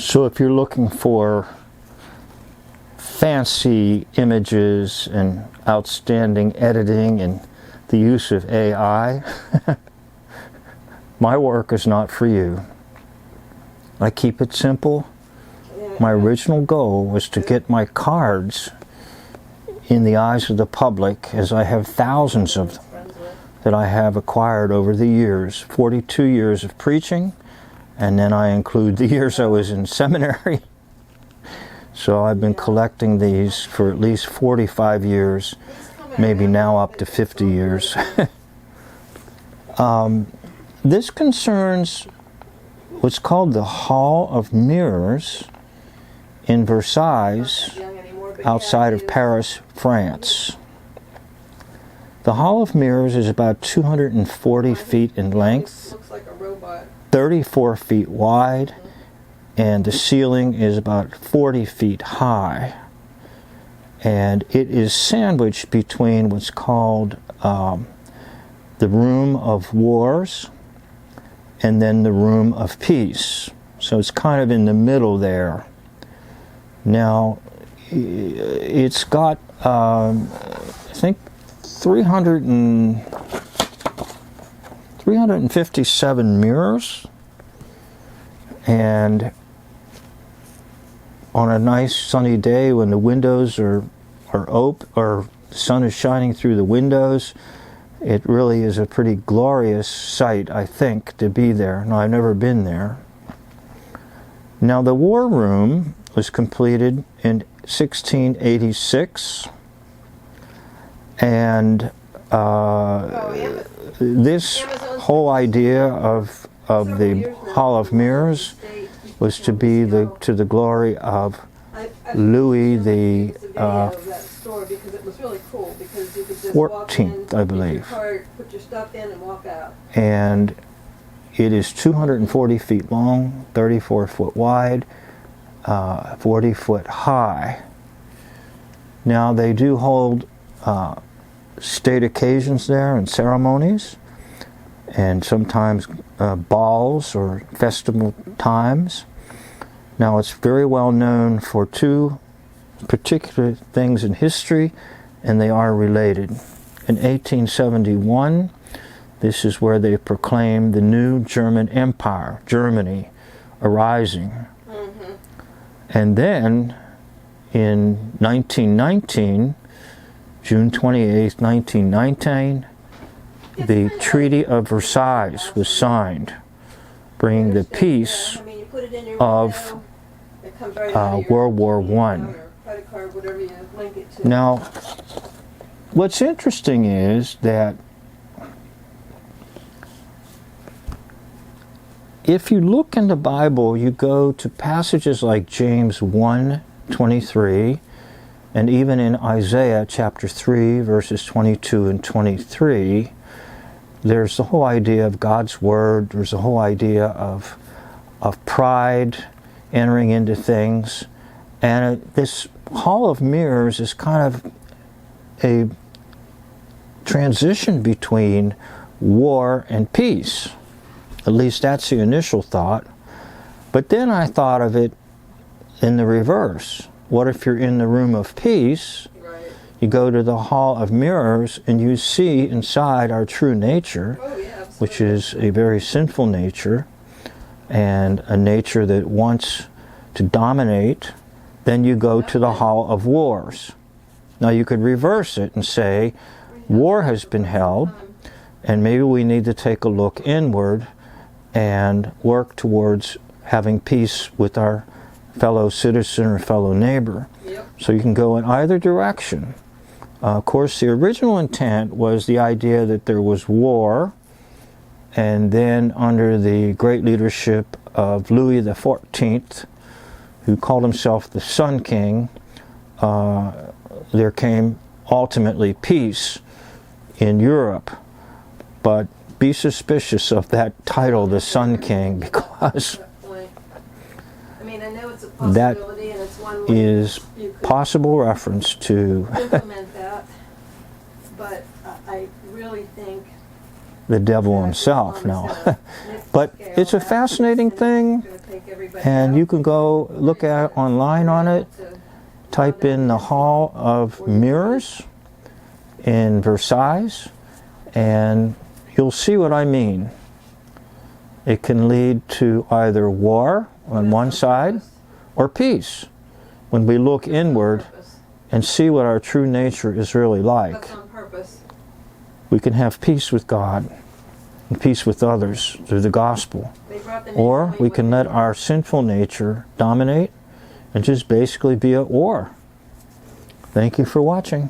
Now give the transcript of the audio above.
So if you're looking for fancy images and outstanding editing and the use of AI, my work is not for you. I keep it simple. My original goal was to get my cards in the eyes of the public, as I have thousands of them that I have acquired over the years. 42 years of preaching, and then I include the years I was in seminary. So I've been collecting these for at least 45 years, maybe now up to 50 years. This concerns what's called the Hall of Mirrors in Versailles, outside of Paris, France. The Hall of Mirrors is about 240 feet in length, 34 feet wide, and the ceiling is about 40 feet high. And it is sandwiched between what's called the Room of Wars and then the Room of Peace. So it's kind of in the middle there. Now, it's got, I think, 357 mirrors, and on a nice sunny day when the windows are open or the sun is shining through the windows, it really is a pretty glorious sight, I think, to be there. Now, I've never been there. Now, the War Room was completed in 1686, and this whole idea of the Hall of Mirrors was to be to the glory of Louis the 14th, I believe. And it is 240 feet long, 34 foot wide, 40 foot high. Now, they do hold state occasions there and ceremonies, and sometimes balls or festival times. Now, it's very well known for two particular things in history, and they are related. In 1871, this is where they proclaimed the new German Empire, Germany, arising. And then, in 1919, June 28, 1919, the Treaty of Versailles was signed, bringing the peace of World War I. Now, what's interesting is that if you look in the Bible, you go to passages like James 1:23, and even in Isaiah chapter 3, verses 22 and 23, there's the whole idea of God's Word. There's the whole idea of pride entering into things. And this Hall of Mirrors is kind of a transition between war and peace. At least that's the initial thought. But then I thought of it in the reverse. What if you're in the Room of Peace, you go to the Hall of Mirrors, and you see inside our true nature, which is a very sinful nature, and a nature that wants to dominate. Then you go to the Hall of Wars. Now, you could reverse it and say, war has been held, and maybe we need to take a look inward and work towards having peace with our fellow citizen or fellow neighbor. So you can go in either direction. Of course, the original intent was the idea that there was war, and then under the great leadership of Louis the 14th, who called himself the Sun King, there came ultimately peace in Europe. But be suspicious of that title, the Sun King, because that is possible reference to implement that, but I really think the devil himself now. But it's a fascinating thing. think everybody And else you can go look at online on it. to- Type in the Hall of Mirrors in Versailles, and you'll see what I mean. It can lead to either war on one side or peace when we look inward and see what our true nature is really like. That's on purpose. We can have peace with God and peace with others through the gospel. They brought the Or name we can let our sinful nature dominate and just basically be at war. Thank you for watching.